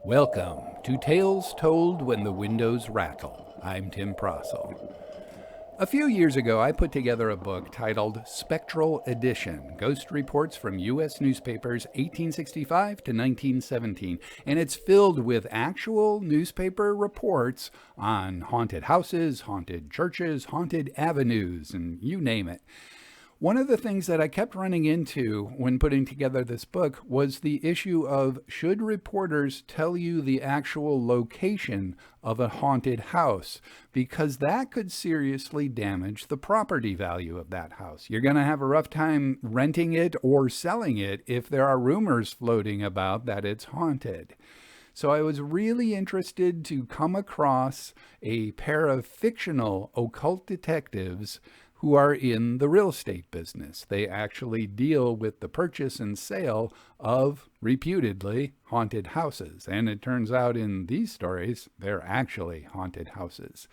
Welcome to Tales Told When the Windows Rattle. I'm Tim Prossel. A few years ago, I put together a book titled Spectral Edition, Ghost Reports from U.S. Newspapers 1865 to 1917, and it's filled with actual newspaper reports on haunted houses, haunted churches, haunted avenues, and you name it. One of the things that I kept running into when putting together this book was the issue of should reporters tell you the actual location of a haunted house, because that could seriously damage the property value of that house. You're going to have a rough time renting it or selling it if there are rumors floating about that it's haunted. So I was really interested to come across a pair of fictional occult detectives who are in the real estate business. They actually deal with the purchase and sale of reputedly haunted houses. And it turns out in these stories, they're actually haunted houses.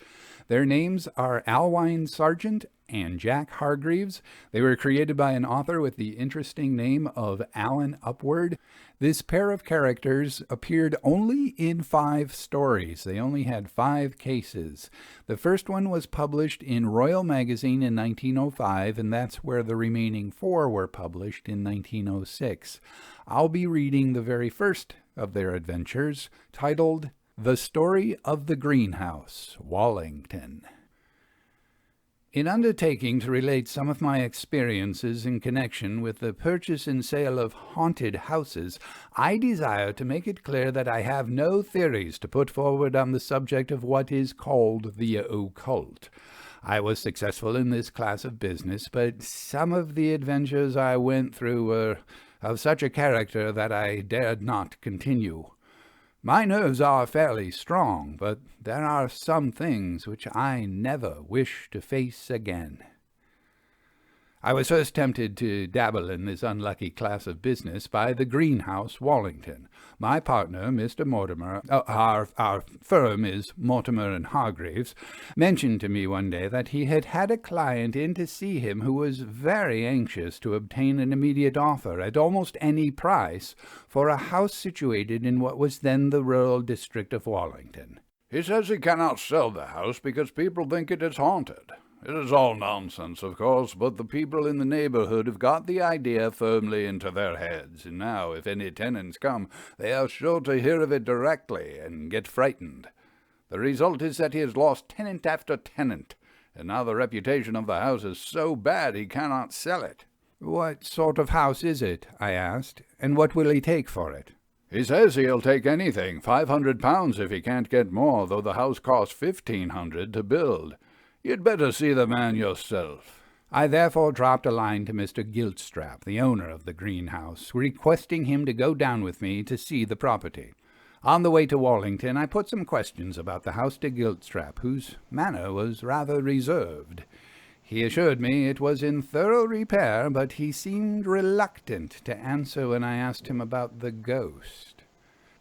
Their names are Alwine Sargent and Jack Hargreaves. They were created by an author with the interesting name of Alan Upward. This pair of characters appeared only in 5 stories. They only had 5 cases. The first one was published in Royal Magazine in 1905, and that's where the remaining 4 were published in 1906. I'll be reading the very first of their adventures, titled The Story of the Greenhouse, Wallington. In undertaking to relate some of my experiences in connection with the purchase and sale of haunted houses, I desire to make it clear that I have no theories to put forward on the subject of what is called the occult. I was successful in this class of business, but some of the adventures I went through were of such a character that I dared not continue. My nerves are fairly strong, but there are some things which I never wish to face again. I was first tempted to dabble in this unlucky class of business by the greenhouse, Wallington. My partner, Mr. Mortimer, our firm is Mortimer and Hargreaves, mentioned to me one day that he had had a client in to see him who was very anxious to obtain an immediate offer at almost any price for a house situated in what was then the rural district of Wallington. He says he cannot sell the house because people think it is haunted. It is all nonsense, of course, but the people in the neighborhood have got the idea firmly into their heads, and now, if any tenants come, they are sure to hear of it directly and get frightened. The result is that he has lost tenant after tenant, and now the reputation of the house is so bad he cannot sell it. What sort of house is it? I asked, and what will he take for it? He says he'll take anything, £500 if he can't get more, though the house cost $1,500 to build. You'd better see the man yourself. I therefore dropped a line to Mr. Giltstrap, the owner of the greenhouse, requesting him to go down with me to see the property. On the way to Wallington, I put some questions about the house to Giltstrap, whose manner was rather reserved. He assured me it was in thorough repair, but he seemed reluctant to answer when I asked him about the ghost.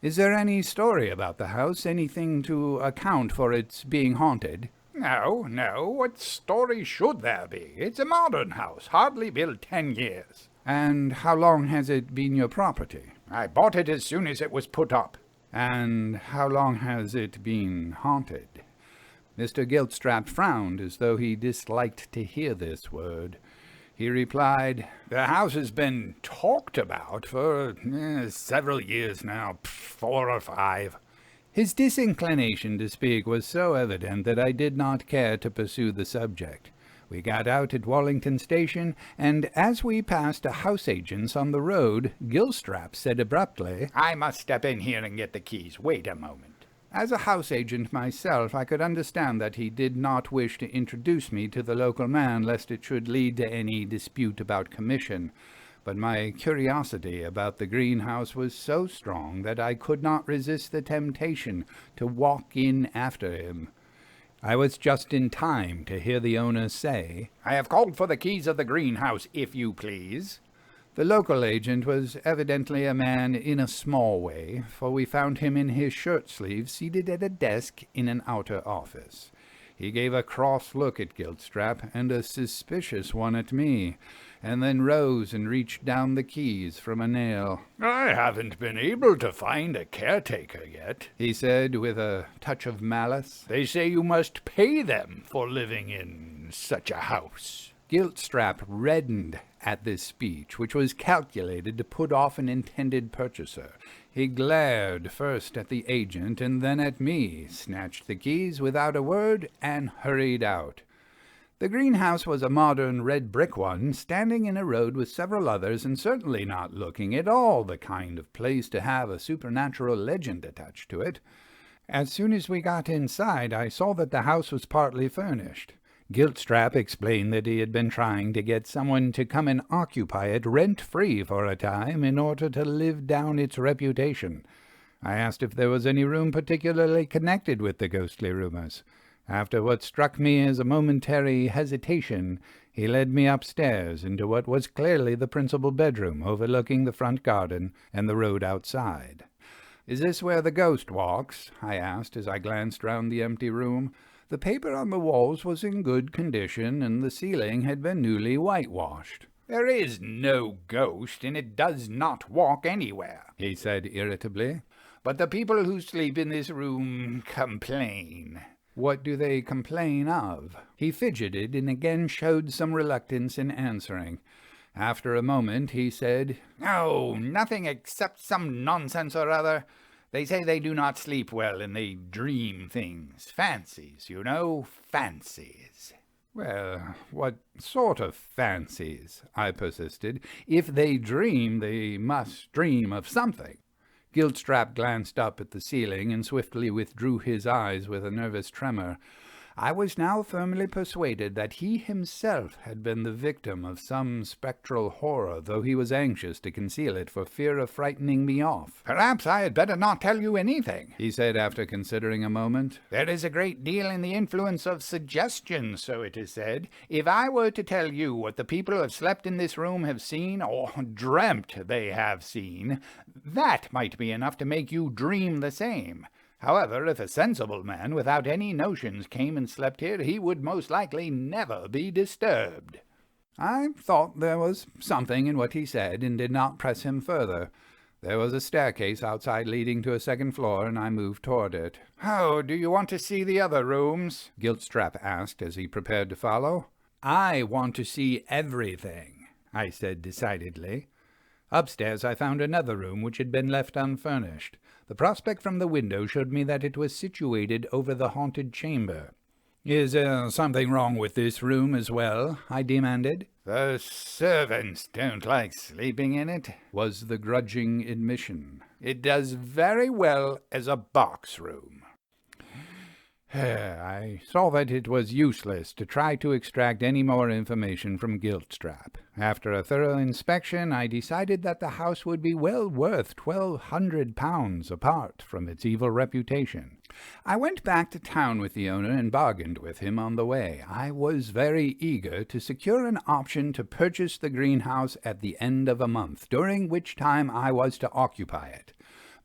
Is there any story about the house, anything to account for its being haunted? No. What story should there be? It's a modern house, hardly built 10 years. And how long has it been your property? I bought it as soon as it was put up. And how long has it been haunted? Mr. Giltstrap frowned as though he disliked to hear this word. He replied, The house has been talked about for several years now, 4 or 5. His disinclination to speak was so evident that I did not care to pursue the subject. We got out at Wallington Station, and as we passed a house agent's on the road, Giltstrap said abruptly, I must step in here and get the keys. Wait a moment. As a house agent myself, I could understand that he did not wish to introduce me to the local man, lest it should lead to any dispute about commission. But my curiosity about the greenhouse was so strong that I could not resist the temptation to walk in after him. I was just in time to hear the owner say, I have called for the keys of the greenhouse, if you please. The local agent was evidently a man in a small way, for we found him in his shirt-sleeves seated at a desk in an outer office. He gave a cross look at Giltstrap and a suspicious one at me. and then rose and reached down the keys from a nail. "I haven't been able to find a caretaker yet," he said with a touch of malice. "They say you must pay them for living in such a house." Giltstrap reddened at this speech, which was calculated to put off an intended purchaser. He glared first at the agent and then at me, snatched the keys without a word, and hurried out. The greenhouse was a modern red-brick one, standing in a road with several others, and certainly not looking at all the kind of place to have a supernatural legend attached to it. As soon as we got inside, I saw that the house was partly furnished. Giltstrap explained that he had been trying to get someone to come and occupy it rent-free for a time in order to live down its reputation. I asked if there was any room particularly connected with the ghostly rumors. After what struck me as a momentary hesitation, he led me upstairs into what was clearly the principal bedroom, overlooking the front garden and the road outside. "Is this where the ghost walks?" I asked as I glanced round the empty room. The paper on the walls was in good condition, and the ceiling had been newly whitewashed. "There is no ghost, and it does not walk anywhere," he said irritably. "But the people who sleep in this room complain." "What do they complain of?" He fidgeted and again showed some reluctance in answering. After a moment he said, "Oh, nothing except some nonsense or other. They say they do not sleep well, and they dream things. Fancies, you know, fancies." "Well, what sort of fancies?" I persisted. "If they dream, they must dream of something." Giltstrap glanced up at the ceiling and swiftly withdrew his eyes with a nervous tremor. I was now firmly persuaded that he himself had been the victim of some spectral horror, though he was anxious to conceal it for fear of frightening me off. "Perhaps I had better not tell you anything," he said after considering a moment. "There is a great deal in the influence of suggestion, so it is said. If I were to tell you what the people who have slept in this room have seen, or dreamt they have seen, that might be enough to make you dream the same. However, if a sensible man without any notions came and slept here, he would most likely never be disturbed." I thought there was something in what he said, and did not press him further. There was a staircase outside leading to a second floor, and I moved toward it. "Oh, do you want to see the other rooms?" Giltstrap asked as he prepared to follow. "I want to see everything," I said decidedly. Upstairs I found another room which had been left unfurnished. The prospect from the window showed me that it was situated over the haunted chamber. "Is there something wrong with this room as well?" I demanded. "The servants don't like sleeping in it," was the grudging admission. "It does very well as a box room." I saw that it was useless to try to extract any more information from Giltstrap. After a thorough inspection, I decided that the house would be well worth £1,200 apart from its evil reputation. I went back to town with the owner and bargained with him on the way. I was very eager to secure an option to purchase the greenhouse at the end of a month, during which time I was to occupy it.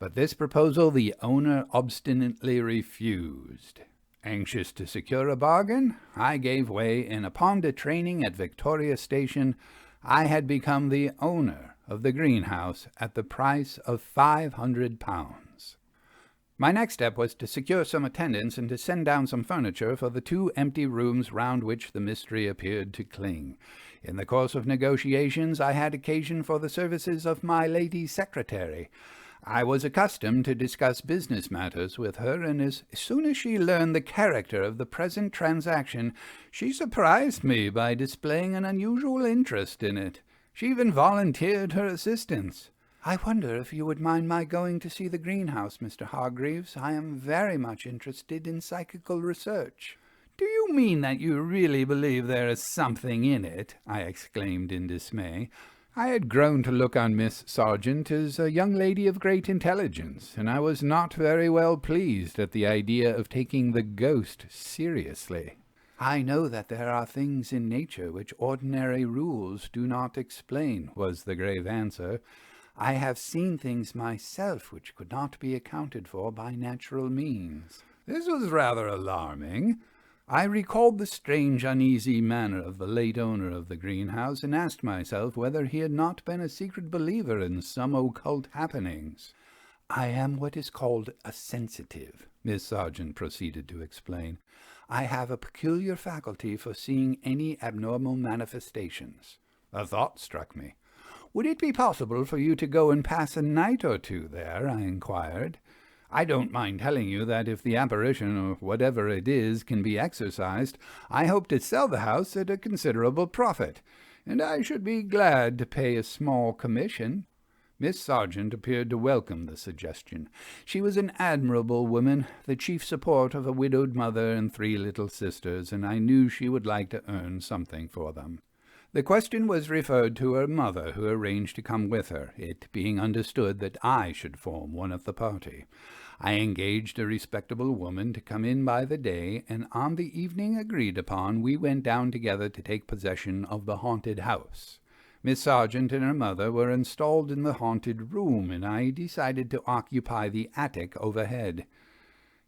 But this proposal the owner obstinately refused. Anxious to secure a bargain, I gave way, and upon detraining at Victoria Station, I had become the owner of the greenhouse at the price of £500. My next step was to secure some attendants and to send down some furniture for the 2 empty rooms round which the mystery appeared to cling. In the course of negotiations, I had occasion for the services of my lady secretary. I was accustomed to discuss business matters with her, and as soon as she learned the character of the present transaction, she surprised me by displaying an unusual interest in it. She even volunteered her assistance. "I wonder if you would mind my going to see the greenhouse, Mr. Hargreaves. I am very much interested in psychical research." "Do you mean that you really believe there is something in it?" I exclaimed in dismay. I had grown to look on Miss Sargent as a young lady of great intelligence, and I was not very well pleased at the idea of taking the ghost seriously. "I know that there are things in nature which ordinary rules do not explain," was the grave answer. "I have seen things myself which could not be accounted for by natural means." This was rather alarming. I recalled the strange, uneasy manner of the late owner of the greenhouse and asked myself whether he had not been a secret believer in some occult happenings. "I am what is called a sensitive," Miss Sargent proceeded to explain. "I have a peculiar faculty for seeing any abnormal manifestations." A thought struck me. "Would it be possible for you to go and pass a night or two there?" I inquired. "I don't mind telling you that if the apparition, or whatever it is, can be exorcised, I hope to sell the house at a considerable profit, and I should be glad to pay a small commission." Miss Sargent appeared to welcome the suggestion. She was an admirable woman, the chief support of a widowed mother and 3 little sisters, and I knew she would like to earn something for them. The question was referred to her mother, who arranged to come with her, it being understood that I should form one of the party. I engaged a respectable woman to come in by the day, and on the evening agreed upon we went down together to take possession of the haunted house. Miss Sargent and her mother were installed in the haunted room, and I decided to occupy the attic overhead.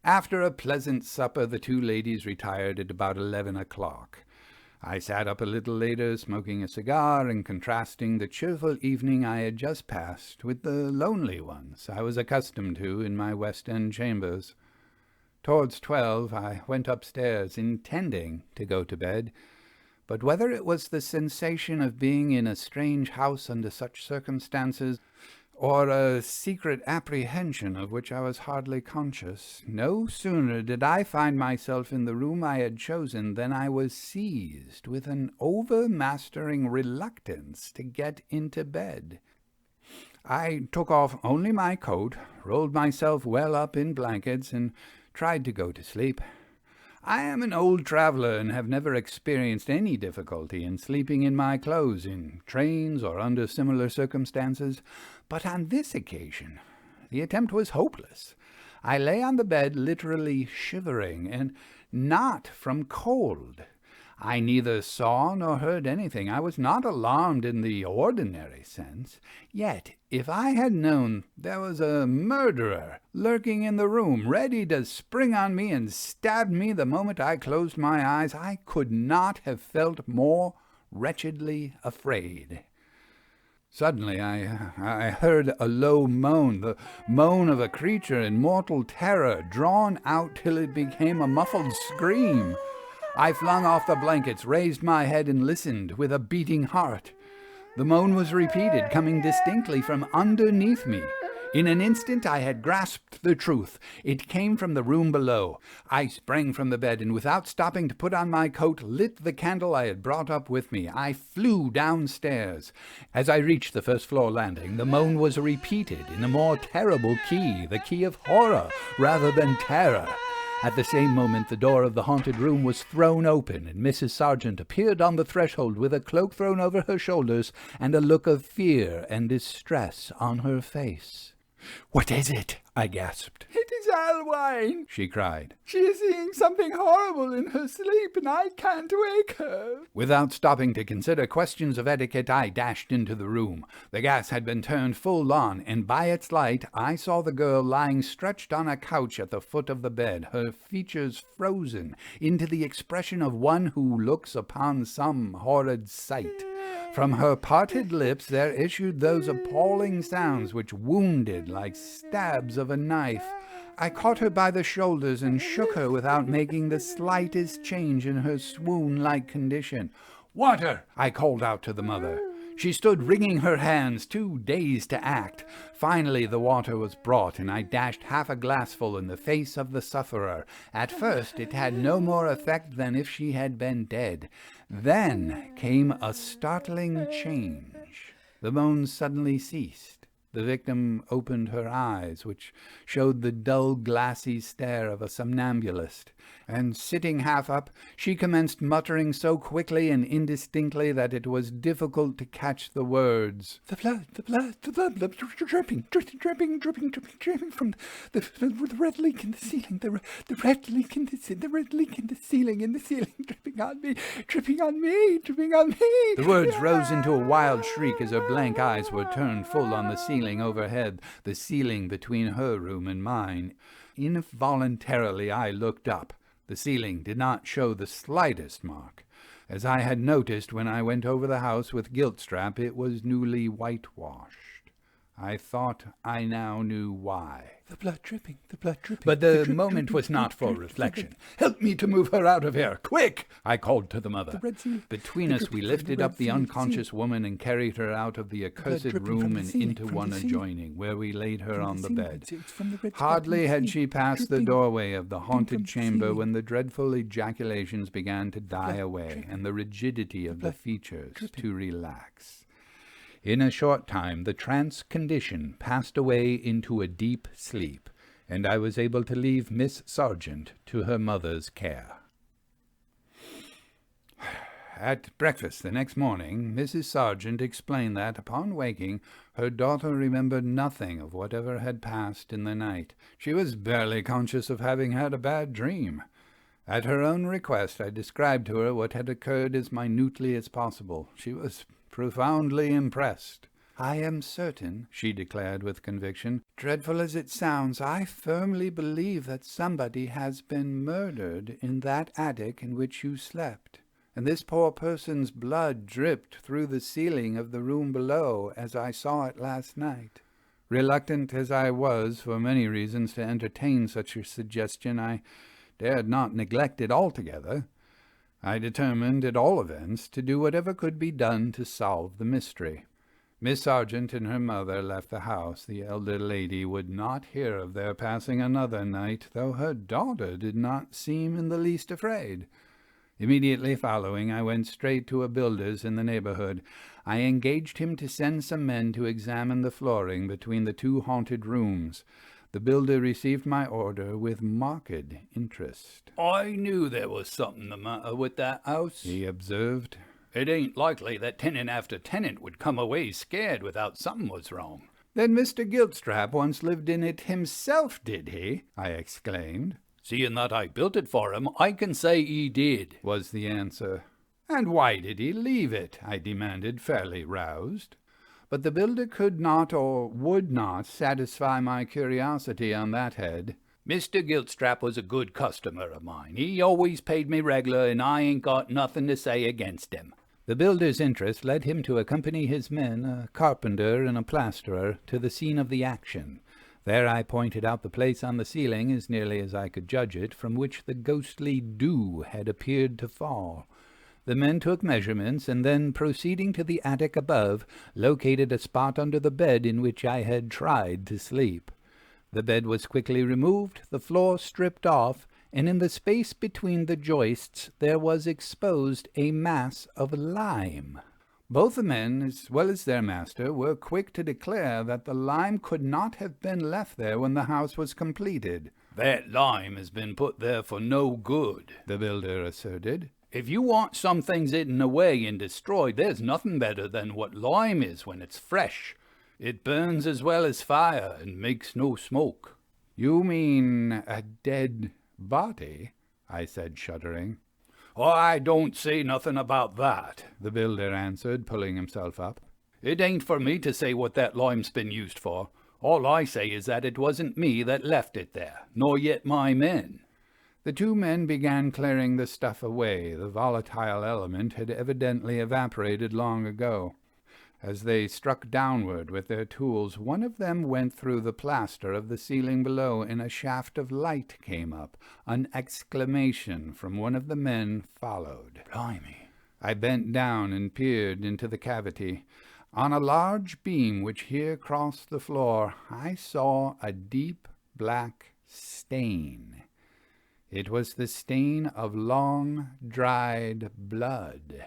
After a pleasant supper, the 2 ladies retired at about 11 o'clock. I sat up a little later, smoking a cigar and contrasting the cheerful evening I had just passed with the lonely ones I was accustomed to in my West End chambers. Towards 12 I went upstairs, intending to go to bed, but whether it was the sensation of being in a strange house under such circumstances, or a secret apprehension of which I was hardly conscious, no sooner did I find myself in the room I had chosen than I was seized with an overmastering reluctance to get into bed. I took off only my coat, rolled myself well up in blankets, and tried to go to sleep. I am an old traveller and have never experienced any difficulty in sleeping in my clothes in trains or under similar circumstances, but on this occasion the attempt was hopeless. I lay on the bed literally shivering, and not from cold. I neither saw nor heard anything. I was not alarmed in the ordinary sense. Yet, if I had known there was a murderer lurking in the room, ready to spring on me and stab me the moment I closed my eyes, I could not have felt more wretchedly afraid. Suddenly I heard a low moan, the moan of a creature in mortal terror, drawn out till it became a muffled scream. I flung off the blankets, raised my head, and listened with a beating heart. The moan was repeated, coming distinctly from underneath me. In an instant I had grasped the truth. It came from the room below. I sprang from the bed, and without stopping to put on my coat, lit the candle I had brought up with me. I flew downstairs. As I reached the first-floor landing, the moan was repeated in a more terrible key, the key of horror rather than terror. At the same moment the door of the haunted room was thrown open, and Mrs. Sargent appeared on the threshold with a cloak thrown over her shoulders and a look of fear and distress on her face. "What is it?" I gasped. "It is Alwine," she cried. "She is seeing something horrible in her sleep, and I can't wake her." Without stopping to consider questions of etiquette, I dashed into the room. The gas had been turned full on, and by its light I saw the girl lying stretched on a couch at the foot of the bed, her features frozen into the expression of one who looks upon some horrid sight. From her parted lips there issued those appalling sounds which wounded like stabs of a knife. I caught her by the shoulders and shook her without making the slightest change in her swoon-like condition. "Water!" I called out to the mother. She stood wringing her hands, too dazed to act. Finally the water was brought, and I dashed half a glassful in the face of the sufferer. At first it had no more effect than if she had been dead. Then came a startling change. The moans suddenly ceased. The victim opened her eyes, which showed the dull, glassy stare of a somnambulist, and sitting half up, she commenced muttering so quickly and indistinctly that it was difficult to catch the words. "The blood, the blood, the blood, dripping from the red leak in the ceiling, the red leak in the ceiling, dripping on me, dripping on me, dripping on me." The words rose into a wild shriek as her blank eyes were turned full on the ceiling overhead, the ceiling between her room and mine. Involuntarily I looked up. The ceiling did not show the slightest mark. As I had noticed when I went over the house with Giltstrap, it was newly whitewashed. I thought I now knew why. The blood dripping, the blood dripping. But the moment was not for reflection. "Help me to move her out of here, quick!" I called to the mother. The red seal. Between us we lifted up the unconscious woman and carried her out of the accursed room and into one adjoining, where we laid her on the bed. Hardly had she passed the doorway of the haunted chamber when the dreadful ejaculations began to die away and the rigidity of the features to relax. In a short time the trance condition passed away into a deep sleep, and I was able to leave Miss Sargent to her mother's care. At breakfast the next morning, Mrs. Sargent explained that, upon waking, her daughter remembered nothing of whatever had passed in the night. She was barely conscious of having had a bad dream. At her own request, I described to her what had occurred as minutely as possible. She was profoundly impressed. "I am certain," she declared with conviction, "dreadful as it sounds, I firmly believe that somebody has been murdered in that attic in which you slept, and this poor person's blood dripped through the ceiling of the room below, as I saw it last night." Reluctant as I was, for many reasons, to entertain such a suggestion, I dared not neglect it altogether. I determined, at all events, to do whatever could be done to solve the mystery. Miss Sargent and her mother left the house. The elder lady would not hear of their passing another night, though her daughter did not seem in the least afraid. Immediately following, I went straight to a builder's in the neighborhood. I engaged him to send some men to examine the flooring between the two haunted rooms. The builder received my order with marked interest. "I knew there was something the matter with that house," he observed. "It ain't likely that tenant after tenant would come away scared without something was wrong." "Then Mr. Giltstrap once lived in it himself, did he?" I exclaimed. "Seeing that I built it for him, I can say he did," was the answer. "And why did he leave it?" I demanded, fairly roused. But the builder could not or would not satisfy my curiosity on that head. "Mr. Giltstrap was a good customer of mine. He always paid me reg'lar, and I ain't got nothing to say against him." The builder's interest led him to accompany his men, a carpenter and a plasterer, to the scene of the action. There I pointed out the place on the ceiling, as nearly as I could judge it, from which the ghostly dew had appeared to fall. The men took measurements, and then, proceeding to the attic above, located a spot under the bed in which I had tried to sleep. The bed was quickly removed, the floor stripped off, and in the space between the joists there was exposed a mass of lime. Both the men, as well as their master, were quick to declare that the lime could not have been left there when the house was completed. "That lime has been put there for no good," the builder asserted. "If you want some things eaten away and destroyed, there's nothing better than what lime is when it's fresh. It burns as well as fire and makes no smoke." "You mean a dead body?" I said, shuddering. "Oh, I don't say nothing about that," the builder answered, pulling himself up. "It ain't for me to say what that lime's been used for. All I say is that it wasn't me that left it there, nor yet my men." The two men began clearing the stuff away. The volatile element had evidently evaporated long ago. As they struck downward with their tools, one of them went through the plaster of the ceiling below, and a shaft of light came up. An exclamation from one of the men followed. "Blimey!" I bent down and peered into the cavity. On a large beam which here crossed the floor, I saw a deep black stain. It was the stain of long-dried blood.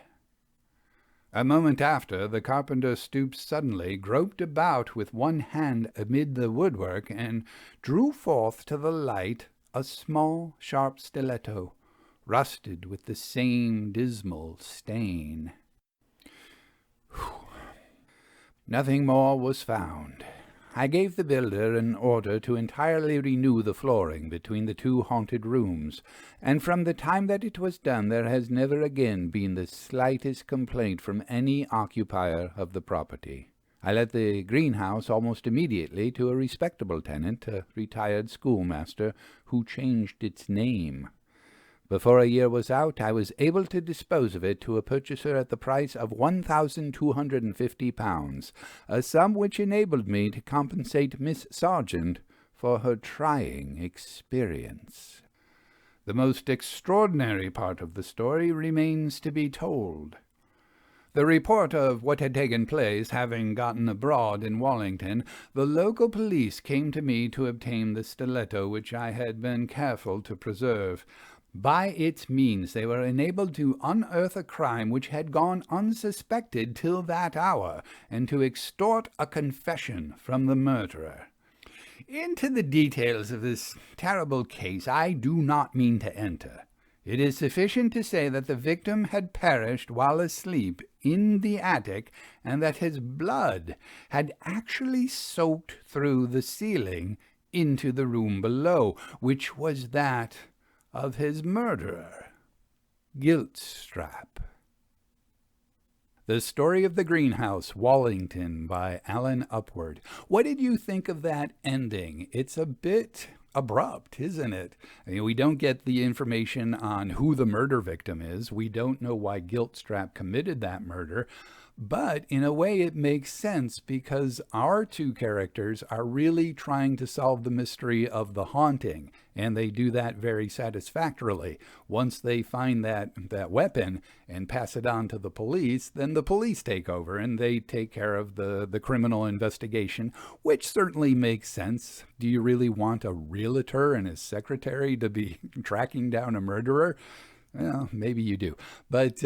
A moment after, the carpenter stooped suddenly, groped about with one hand amid the woodwork, and drew forth to the light a small, sharp stiletto, rusted with the same dismal stain. Nothing more was found. I gave the builder an order to entirely renew the flooring between the two haunted rooms, and from the time that it was done there has never again been the slightest complaint from any occupier of the property. I let the greenhouse almost immediately to a respectable tenant, a retired schoolmaster, who changed its name. Before a year was out, I was able to dispose of it to a purchaser at the price of £1,250, a sum which enabled me to compensate Miss Sargent for her trying experience. The most extraordinary part of the story remains to be told. The report of what had taken place having gotten abroad in Wallington, the local police came to me to obtain the stiletto which I had been careful to preserve. By its means they were enabled to unearth a crime which had gone unsuspected till that hour, and to extort a confession from the murderer. Into the details of this terrible case I do not mean to enter. It is sufficient to say that the victim had perished while asleep in the attic, and that his blood had actually soaked through the ceiling into the room below, which was that of his murderer. Guilt strap. The Story of the Greenhouse, Wallington, by Alan Upward. What did you think of that ending? It's a bit abrupt, isn't it? I mean, we don't get the information on who the murder victim is. We don't know why Guiltstrap committed that murder. But in a way it makes sense, because our two characters are really trying to solve the mystery of the haunting, and they do that very satisfactorily. Once they find that weapon and pass it on to the police, then the police take over and they take care of the criminal investigation, which certainly makes sense. Do you really want a realtor and his secretary to be tracking down a murderer? Well, maybe you do, but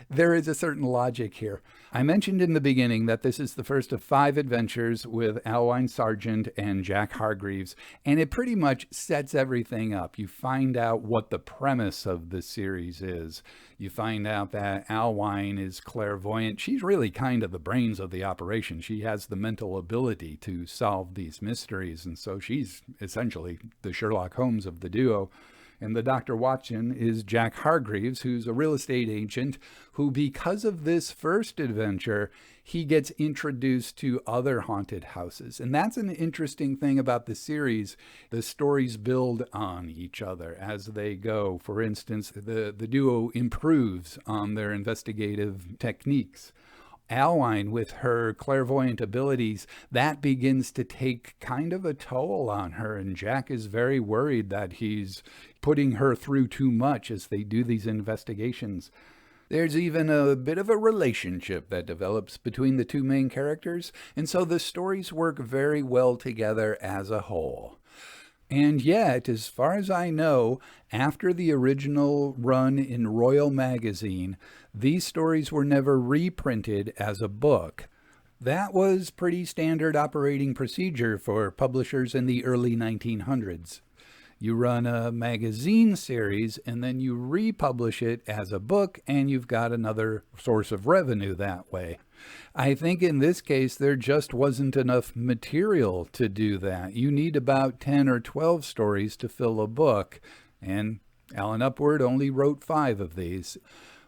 there is a certain logic here. I mentioned in the beginning that this is the first of 5 adventures with Alwine Sargent and Jack Hargreaves, and it pretty much sets everything up. You find out what the premise of the series is. You find out that Alwine is clairvoyant. She's really kind of the brains of the operation. She has the mental ability to solve these mysteries, and so she's essentially the Sherlock Holmes of the duo. And the Dr. Watson is Jack Hargreaves, who's a real estate agent who, because of this first adventure, he gets introduced to other haunted houses. And that's an interesting thing about the series. The stories build on each other as they go. For instance, the duo improves on their investigative techniques. Alwine, with her clairvoyant abilities, that begins to take kind of a toll on her, and Jack is very worried that he's putting her through too much as they do these investigations. There's even a bit of a relationship that develops between the two main characters, and so the stories work very well together as a whole. And yet, as far as I know, after the original run in Royal Magazine, these stories were never reprinted as a book. That was pretty standard operating procedure for publishers in the early 1900s. You run a magazine series and then you republish it as a book, and you've got another source of revenue that way. I think in this case, there just wasn't enough material to do that. You need about 10 or 12 stories to fill a book, and Alan Upward only wrote 5 of these.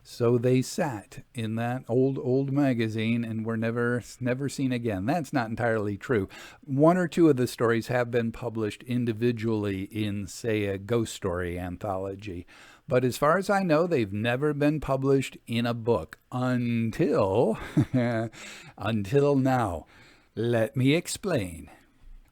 So they sat in that old magazine and were never seen again. That's not entirely true. 1 or 2 of the stories have been published individually in, say, a ghost story anthology. But as far as I know, they've never been published in a book until now. Let me explain.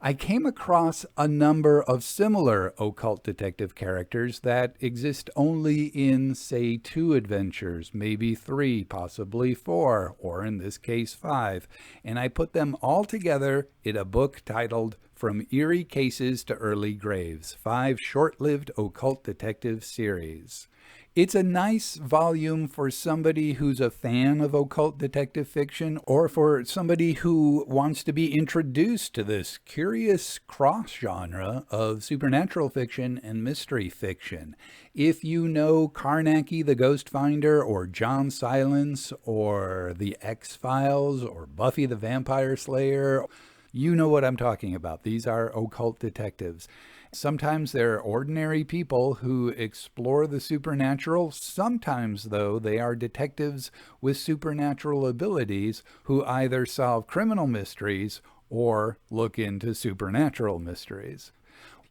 I came across a number of similar occult detective characters that exist only in, say, 2 adventures, maybe 3, possibly 4, or in this case 5, and I put them all together in a book titled From Eerie Cases to Early Graves, 5 short-lived occult detective series. It's a nice volume for somebody who's a fan of occult detective fiction, or for somebody who wants to be introduced to this curious cross-genre of supernatural fiction and mystery fiction. If you know Carnacki the Ghost Finder, or John Silence, or The X-Files, or Buffy the Vampire Slayer, you know what I'm talking about. These are occult detectives. Sometimes they're ordinary people who explore the supernatural. Sometimes, though, they are detectives with supernatural abilities who either solve criminal mysteries or look into supernatural mysteries.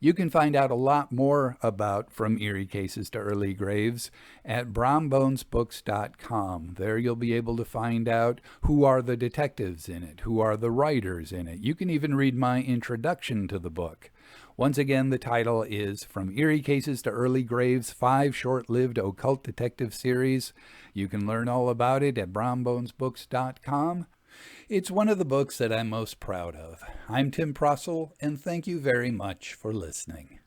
You can find out a lot more about From Eerie Cases to Early Graves at brownbonesbooks.com. There you'll be able to find out who are the detectives in it, who are the writers in it. You can even read my introduction to the book. Once again, the title is From Eerie Cases to Early Graves, 5 short-lived occult detective series. You can learn all about it at brownbonesbooks.com. It's one of the books that I'm most proud of. I'm Tim Prossel, and thank you very much for listening.